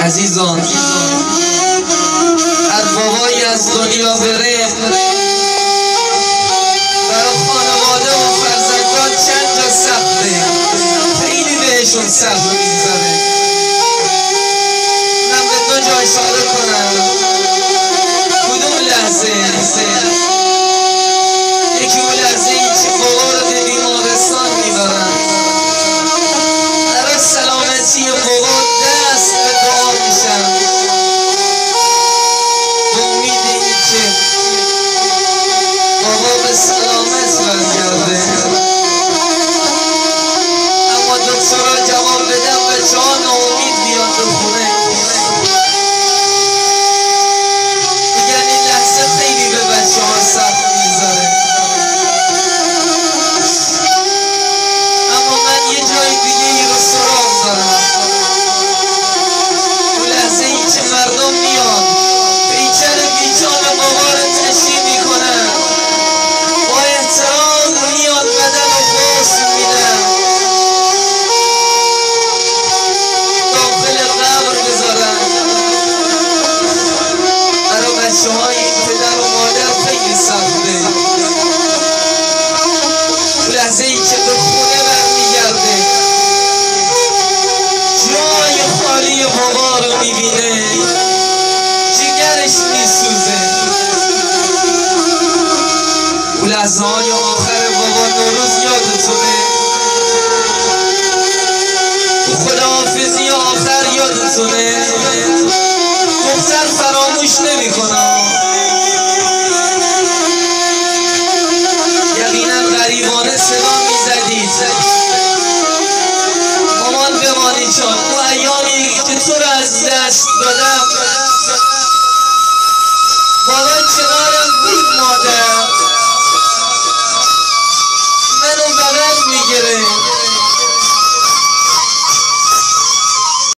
عزیزان، هر بابایی از دنیا بره برای خانواده و فرزندان چند جا سخته، خیلی بهشون سخت میگذره. من به دو جا اشاره کنم. کدوم لحظه؟ یکی اون لحظه ای که بابا رو به بیمارستان میبرن، برای سلامتی بابا دست به دعا میشن، به امید این که بابا به سلامت برگرده. اما دکترها جواب بدن بچه ها ناامید بیان به خونه، میگن این لحظه خیلی به بچه ها سخت میگذره. اما من یه جای دیگه ای رو سراغ دارم. اون لحظه ای که مردم میان پیکر بیجان بابا رو تشییع میکنن، با احترام میان بدن و غسل میدن، داخل قبر بذارن. برای بچه های پدر و مادر خیلی سخته. اون لحظه ای که به خونه برمیگرده، جای خالی بابا رو میبینه، جگرش میسوزه. اون لحظه های آخر بابا نوروز یادتونه، خداحافظی آخر یادتونه. دختر فراموش نمی‌کنم. یقینا غریبانه صدا میزدید مامان بمانی جان، اون ایامی که تو رو از دست دادم